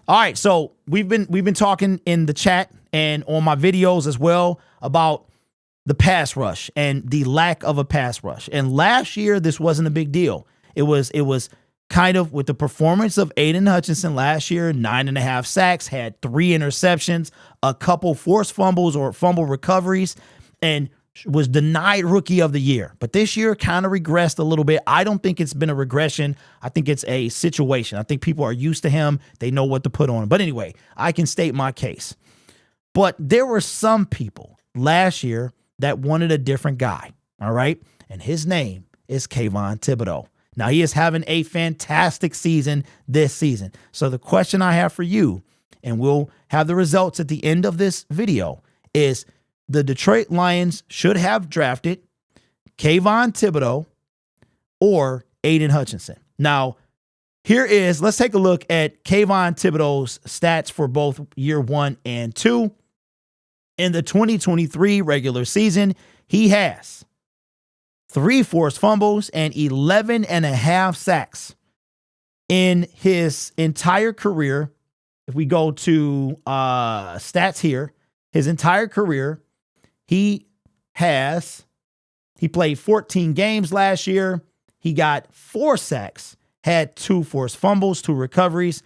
All right, so we've been talking in the chat and on my videos as well about the pass rush and the lack of a pass rush. And last year, this wasn't a big deal. It was kind of with the performance of Aidan Hutchinson last year, 9.5 sacks, had 3 interceptions, a couple forced fumbles or fumble recoveries, and was denied Rookie of the Year. But this year kind of regressed a little bit. I don't think it's been a regression. I think it's a situation. I think people are used to him. They know what to put on him. But anyway, I can state my case. But there were some people last year that wanted a different guy, all right? And his name is Kayvon Thibodeaux. Now, he is having a fantastic season this season. So the question I have for you, and we'll have the results at the end of this video, is the Detroit Lions should have drafted Kayvon Thibodeaux or Aidan Hutchinson. Now, let's take a look at Kayvon Thibodeaux's stats for both year 1 and 2. In the 2023 regular season, he has 3 forced fumbles and 11.5 sacks. In his entire career, if we go to stats here, his entire career, he played 14 games last year. He got 4 sacks, had 2 forced fumbles, 2 recoveries,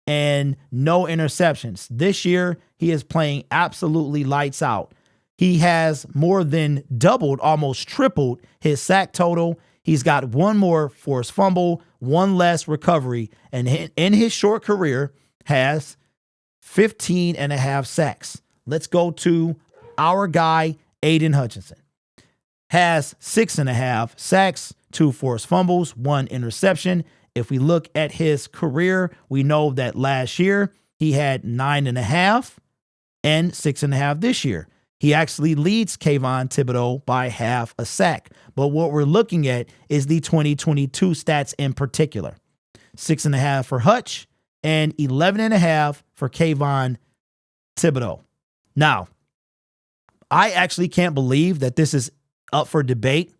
and no interceptions. This year, he is playing absolutely lights out. He has more than doubled, almost tripled his sack total. He's got 1 more forced fumble, 1 less recovery, and in his short career has 15.5 sacks. Let's go to our guy, Aidan Hutchinson. Has 6.5 sacks, 2 forced fumbles, 1 interception. If we look at his career, we know that last year he had 9.5 and 6.5 this year. He actually leads Kayvon Thibodeaux by half a sack. But what we're looking at is the 2022 stats in particular. 6.5 for Hutch and 11.5 for Kayvon Thibodeaux. Now, I actually can't believe that this is up for debate.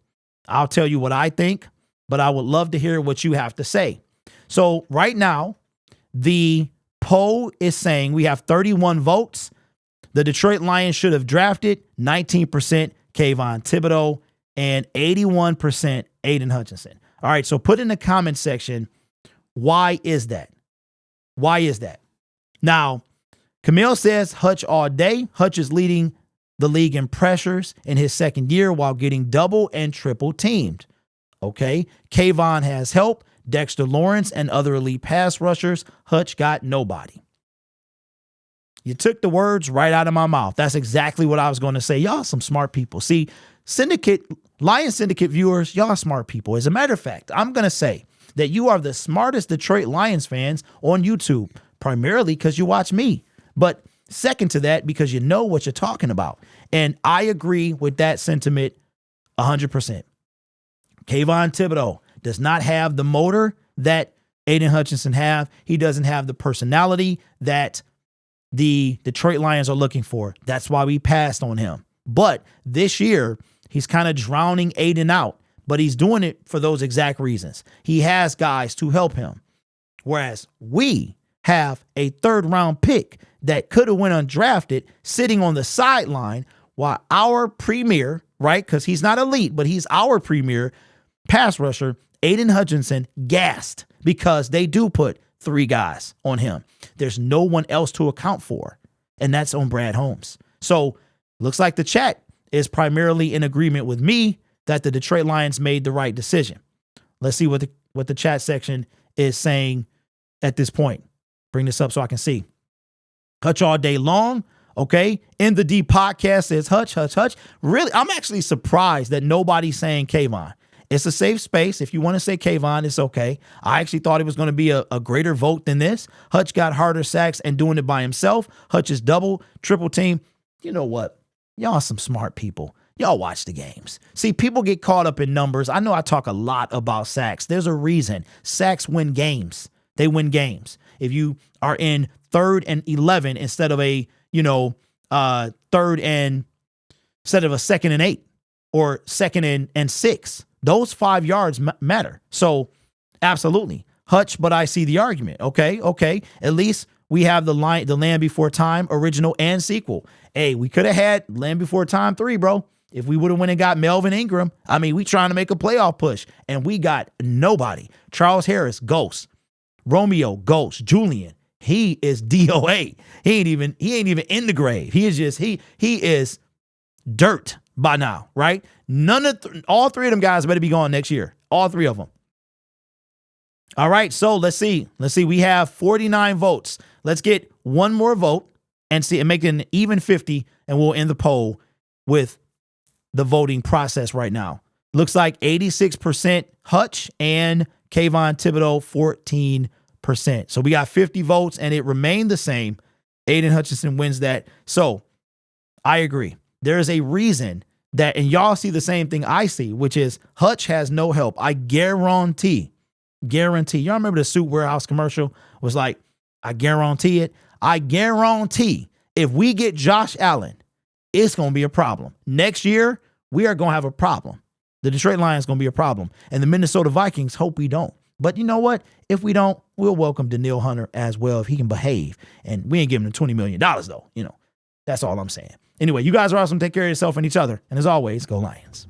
I'll tell you what I think, but I would love to hear what you have to say. So right now, the poll is saying we have 31 votes. The Detroit Lions should have drafted 19% Kayvon Thibodeaux and 81% Aidan Hutchinson. All right, so put in the comment section, why is that? Why is that? Now, Camille says Hutch all day. Hutch is leading the league in pressures in his second year while getting double and triple teamed. Okay, Kayvon has help. Dexter Lawrence and other elite pass rushers. Hutch got nobody. You took the words right out of my mouth. That's exactly what I was going to say. Y'all some smart people. See, Lions Syndicate viewers, y'all smart people. As a matter of fact, I'm going to say that you are the smartest Detroit Lions fans on YouTube, primarily because you watch me. But second to that, because you know what you're talking about. And I agree with that sentiment 100%. Kayvon Thibodeaux does not have the motor that Aidan Hutchinson have. He doesn't have the personality that the Detroit Lions are looking for. That's why we passed on him. But this year, he's kind of drowning Aidan out, but he's doing it for those exact reasons. He has guys to help him. Whereas we have a 3rd round pick that could have went undrafted sitting on the sideline while our premier, right? Because he's not elite, but he's our premier pass rusher, Aidan Hutchinson, gassed because they do put 3 guys on him. There's no one else to account for, and that's on Brad Holmes. So looks like the chat is primarily in agreement with me that the Detroit Lions made the right decision. Let's see what the chat section is saying at this point. Bring this up so I can see. Hutch all day long. Okay. In the D podcast says Hutch. Really, I'm actually surprised that nobody's saying Kayvon. It's a safe space. If you want to say Kayvon, it's okay. I actually thought it was going to be a greater vote than this. Hutch got harder sacks and doing it by himself. Hutch is double, triple team. You know what? Y'all some smart people. Y'all watch the games. See, people get caught up in numbers. I know I talk a lot about sacks. There's a reason. Sacks win games. They win games. If you are in 3rd and 11 instead of a 3rd and instead of a 2nd and 8 or 2nd and 6. Those 5 yards matter. So absolutely. Hutch, but I see the argument. Okay. At least we have the Land Before Time original and sequel. Hey, we could have had Land Before Time 3, bro. If we would have went and got Melvin Ingram. I mean, we trying to make a playoff push, and we got nobody. Charles Harris, ghost. Romeo, ghost. Julian, he is DOA. He ain't even in the grave. He is just he is dirt by now, right? All three of them guys better be gone next year. All three of them. All right, so let's see. We have 49 votes. Let's get one more vote and make it an even 50, and we'll end the poll with the voting process right now. Looks like 86% Hutch and Kayvon Thibodeaux 14%. So we got 50 votes, and it remained the same. Aidan Hutchinson wins that. So I agree. There is a reason that, and y'all see the same thing I see, which is Hutch has no help. I guarantee. Y'all remember the Suit Warehouse commercial was like, I guarantee it. I guarantee if we get Josh Allen, it's going to be a problem. Next year, we are going to have a problem. The Detroit Lions going to be a problem. And the Minnesota Vikings hope we don't. But you know what? If we don't, we'll welcome Danielle Hunter as well if he can behave. And we ain't giving him $20 million, though. That's all I'm saying. Anyway, you guys are awesome. Take care of yourself and each other. And as always, go Lions.